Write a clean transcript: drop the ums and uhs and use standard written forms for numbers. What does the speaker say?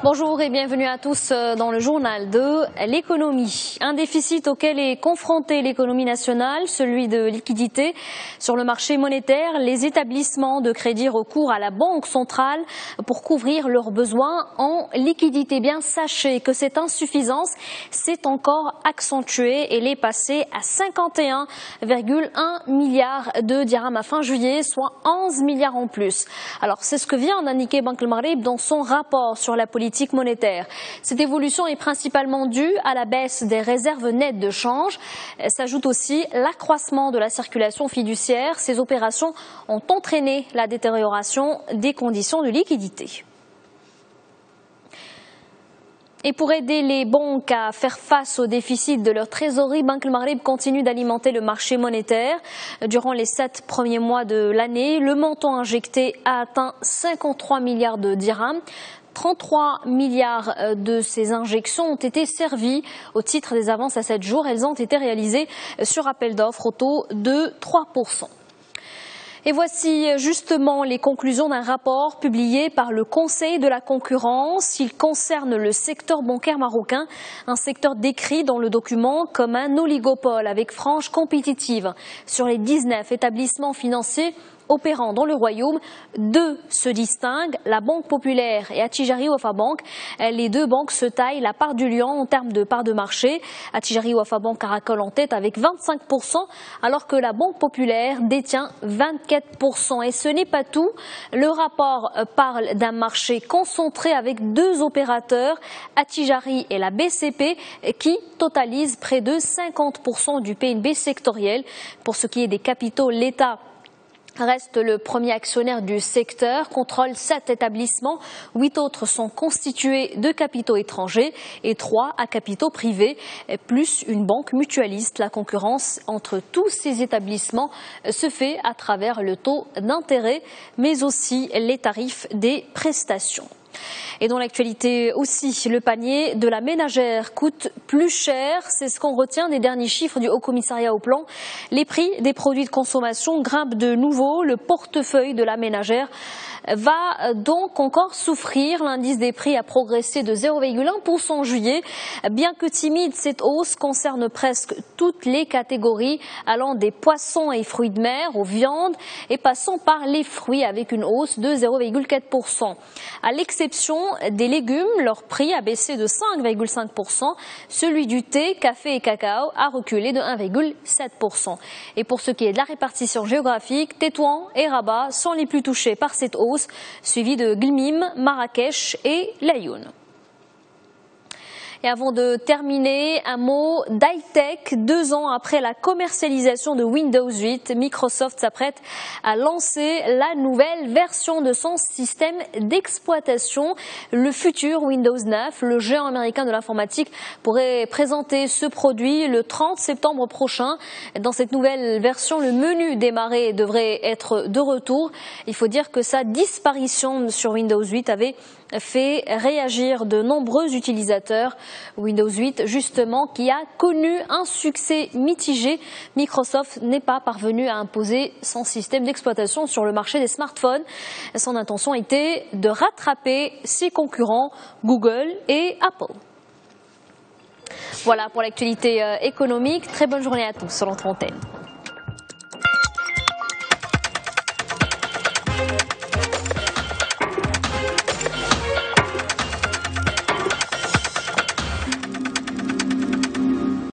Bonjour et bienvenue à tous dans le journal de l'économie. Un déficit auquel est confrontée l'économie nationale, celui de liquidité. Sur le marché monétaire, les établissements de crédit recourent à la Banque centrale pour couvrir leurs besoins en liquidité. Bien, sachez que cette insuffisance s'est encore accentuée. Elle est passée à 51,1 milliards de dirhams à fin juillet, soit 11 milliards en plus. Alors, c'est ce que vient d'indiquer Banque al-Maghrib dans son rapport sur la politique monétaire. Cette évolution est principalement due à la baisse des réserves nettes de change. S'ajoute aussi l'accroissement de la circulation fiduciaire. Ces opérations ont entraîné la détérioration des conditions de liquidité. Et pour aider les banques à faire face au déficit de leur trésorerie, Banque al-Maghrib continue d'alimenter le marché monétaire. Durant les 7 premiers mois de l'année, le montant injecté a atteint 53 milliards de dirhams. 33 milliards de ces injections ont été servies au titre des avances à 7 jours. Elles ont été réalisées sur appel d'offres au taux de 3%. Et voici justement les conclusions d'un rapport publié par le Conseil de la concurrence. Il concerne le secteur bancaire marocain, un secteur décrit dans le document comme un oligopole avec frange compétitive. Sur les 19 établissements financiers opérant dans le royaume, 2 se distinguent, la Banque Populaire et Attijari Wafa Bank. Les 2 banques se taillent la part du lion en termes de part de marché. Attijari Wafa Bank caracole en tête avec 25%, alors que la Banque Populaire détient 24%. Et ce n'est pas tout. Le rapport parle d'un marché concentré avec 2 opérateurs, Attijari et la BCP, qui totalisent près de 50% du PNB sectoriel. Pour ce qui est des capitaux, l'État reste le premier actionnaire du secteur, contrôle 7 établissements, 8 autres sont constitués de capitaux étrangers et 3 à capitaux privés, plus une banque mutualiste. La concurrence entre tous ces établissements se fait à travers le taux d'intérêt, mais aussi les tarifs des prestations. Et dans l'actualité aussi, le panier de la ménagère coûte plus cher. C'est ce qu'on retient des derniers chiffres du Haut Commissariat au Plan. Les prix des produits de consommation grimpent de nouveau. Le portefeuille de la ménagère va donc encore souffrir. L'indice des prix a progressé de 0,1% en juillet. Bien que timide, cette hausse concerne presque toutes les catégories, allant des poissons et fruits de mer aux viandes et passant par les fruits avec une hausse de 0,4%. À l'exception des légumes, leur prix a baissé de 5,5%. Celui du thé, café et cacao a reculé de 1,7%. Et pour ce qui est de la répartition géographique, Tétouan et Rabat sont les plus touchés par cette hausse, suivis de Gmim, Marrakech et Laayoune. Et avant de terminer, un mot d'high-tech. 2 ans après la commercialisation de Windows 8, Microsoft s'apprête à lancer la nouvelle version de son système d'exploitation. Le futur Windows 9, le géant américain de l'informatique, pourrait présenter ce produit le 30 septembre prochain. Dans cette nouvelle version, le menu démarrer devrait être de retour. Il faut dire que sa disparition sur Windows 8 avait fait réagir de nombreux utilisateurs. Windows 8, justement, qui a connu un succès mitigé. Microsoft n'est pas parvenu à imposer son système d'exploitation sur le marché des smartphones. Son intention était de rattraper ses concurrents Google et Apple. Voilà pour l'actualité économique. Très bonne journée à tous sur notre antenne.